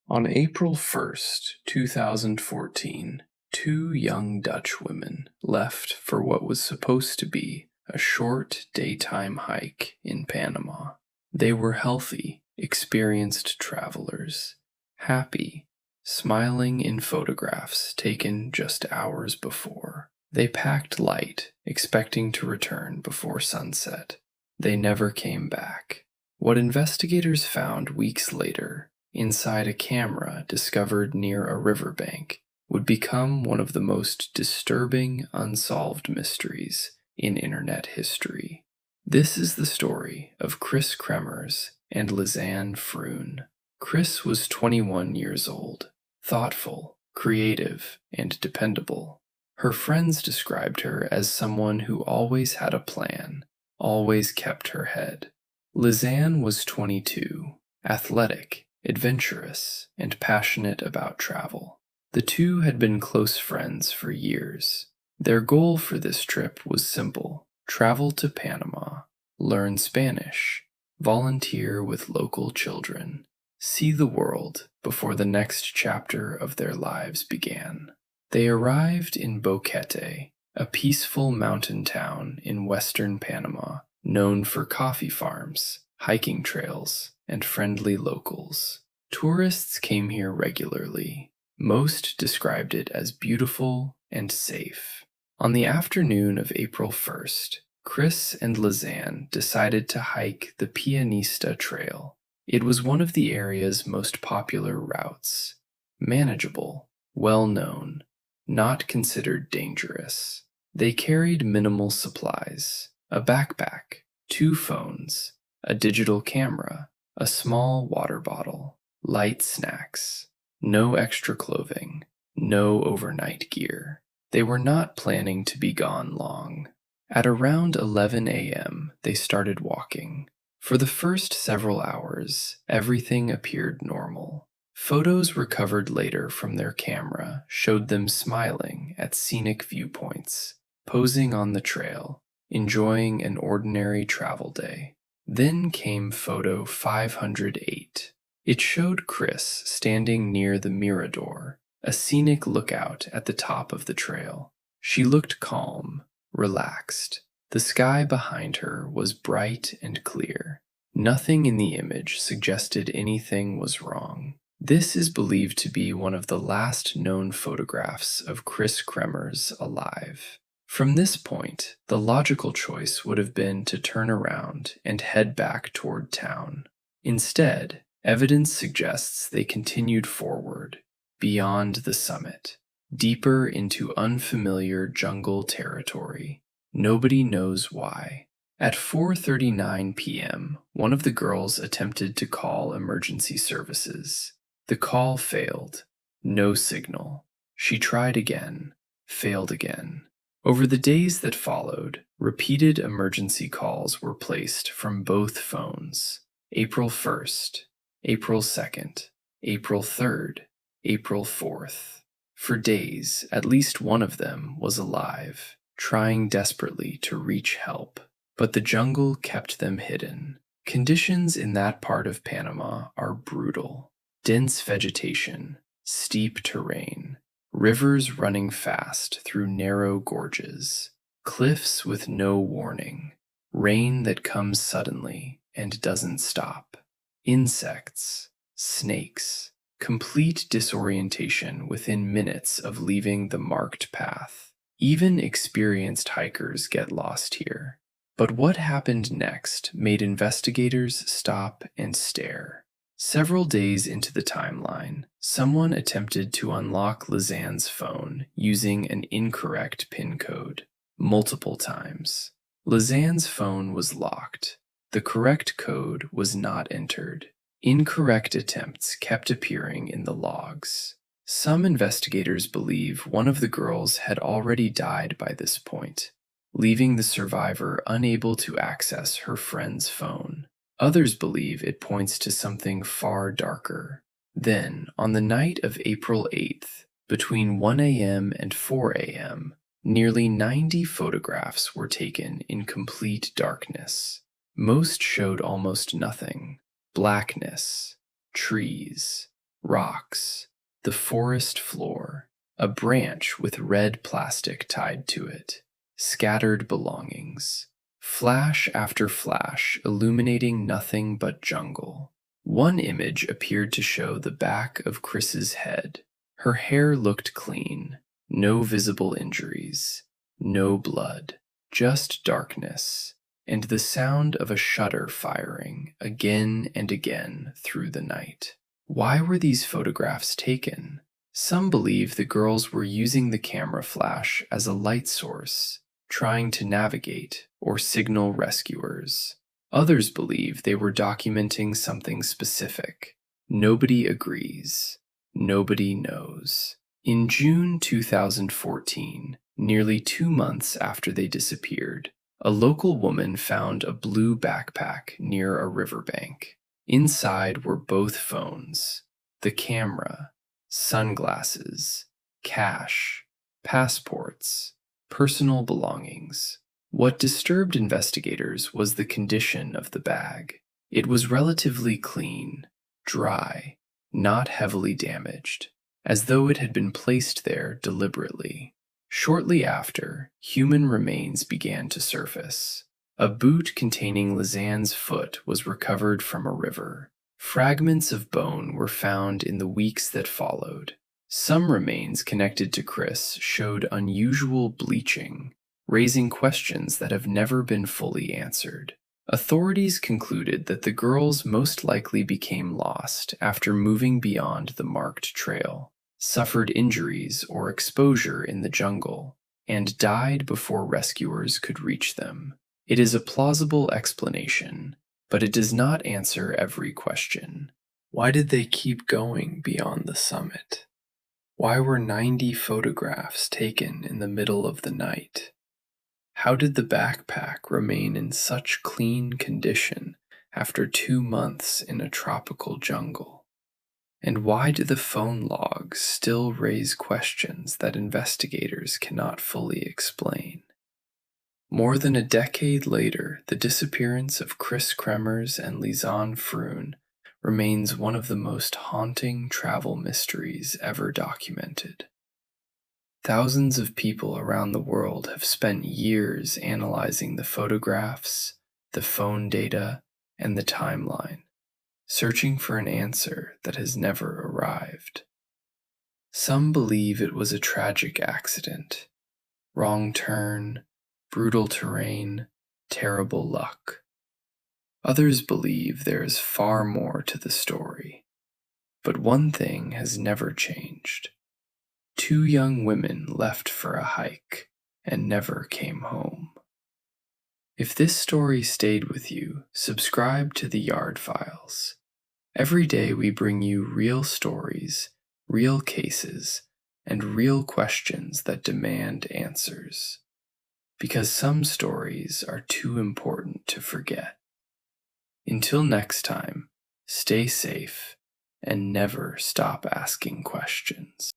On April 1st, 2014, two young Dutch women left for what was supposed to be a short daytime hike in Panama. They were healthy, experienced travelers, happy, smiling in photographs taken just hours before. They packed light, expecting to return before sunset. They never came back. What investigators found weeks later, inside a camera discovered near a riverbank, would become one of the most disturbing unsolved mysteries in internet history. This is the story of Kris Kremers and Lisanne Froon. Kris was 21 years old, thoughtful, creative, and dependable. Her friends described her as someone who always had a plan, always kept her head. Lisanne was 22, athletic, adventurous, and passionate about travel. The two had been close friends for years. Their goal for this trip was simple: travel to Panama, learn Spanish, volunteer with local children, see the world before the next chapter of their lives began. They arrived in Boquete, a peaceful mountain town in western Panama, known for coffee farms, hiking trails, and friendly locals. Tourists came here regularly. Most described it as beautiful and safe. On the afternoon of April 1st, Kris and Lisanne decided to hike the Pianista Trail. It was one of the area's most popular routes. Manageable, well-known, not considered dangerous. They carried minimal supplies: a backpack, 2 phones, a digital camera, a small water bottle, light snacks, no extra clothing, no overnight gear. They were not planning to be gone long. At around 11 a.m., they started walking. For the first several hours, everything appeared normal. Photos recovered later from their camera showed them smiling at scenic viewpoints, posing on the trail, enjoying an ordinary travel day. Then came photo 508. It showed Kris standing near the Mirador, a scenic lookout at the top of the trail. She looked calm, relaxed. The sky behind her was bright and clear. Nothing in the image suggested anything was wrong. This is believed to be one of the last known photographs of Kris Kremers alive. From this point, the logical choice would have been to turn around and head back toward town. Instead, evidence suggests they continued forward, beyond the summit, deeper into unfamiliar jungle territory. Nobody knows why. At 4:39 p.m., one of the girls attempted to call emergency services. The call failed. No signal. She tried again, failed again. Over the days that followed, repeated emergency calls were placed from both phones. April 1st, April 2nd, April 3rd, April 4th. For days, at least one of them was alive, trying desperately to reach help. But the jungle kept them hidden. Conditions in that part of Panama are brutal. Dense vegetation, steep terrain, rivers running fast through narrow gorges, cliffs with no warning, rain that comes suddenly and doesn't stop, insects, snakes, complete disorientation within minutes of leaving the marked path. Even experienced hikers get lost here. But what happened next made investigators stop and stare. Several days into the timeline, someone attempted to unlock Lisanne's phone using an incorrect PIN code multiple times. Lisanne's phone was locked. The correct code was not entered. Incorrect attempts kept appearing in the logs. Some investigators believe one of the girls had already died by this point, leaving the survivor unable to access her friend's phone. Others believe it points to something far darker. Then, on the night of April 8th, between 1 a.m. and 4 a.m., nearly 90 photographs were taken in complete darkness. Most showed almost nothing: blackness, trees, Rocks, the forest floor, a branch with red plastic tied to it, scattered belongings, flash after flash illuminating nothing but jungle. One image appeared to show the back of Kris's head. Her hair looked clean, no visible injuries, no blood, just darkness, and the sound of a shutter firing again and again through the night. Why were these photographs taken? Some believe the girls were using the camera flash as a light source, trying to navigate or signal rescuers. Others believe they were documenting something specific. Nobody agrees. Nobody knows. In June 2014, nearly 2 months after they disappeared, a local woman found a blue backpack near a riverbank. Inside were both phones, the camera, sunglasses, cash, passports, personal belongings. What disturbed investigators was the condition of the bag. It was relatively clean, dry, not heavily damaged, as though it had been placed there deliberately. Shortly after, human remains began to surface. A boot containing Lisanne's foot was recovered from a river. Fragments of bone were found in the weeks that followed. Some remains connected to Kris showed unusual bleaching, raising questions that have never been fully answered. Authorities concluded that the girls most likely became lost after moving beyond the marked trail, suffered injuries or exposure in the jungle, and died before rescuers could reach them. It is a plausible explanation, but it does not answer every question. Why did they keep going beyond the summit? Why were 90 photographs taken in the middle of the night? How did the backpack remain in such clean condition after 2 months in a tropical jungle? And why do the phone logs still raise questions that investigators cannot fully explain? More than a decade later, the disappearance of Kris Kremers and Lisanne Froon remains one of the most haunting travel mysteries ever documented. Thousands of people around the world have spent years analyzing the photographs, the phone data, and the timeline, searching for an answer that has never arrived. Some believe it was a tragic accident, wrong turn, brutal terrain, terrible luck. Others believe there is far more to the story. But one thing has never changed. 2 young women left for a hike and never came home. If this story stayed with you, subscribe to the Yard Files. Every day we bring you real stories, real cases, and real questions that demand answers. Because some stories are too important to forget. Until next time, stay safe and never stop asking questions.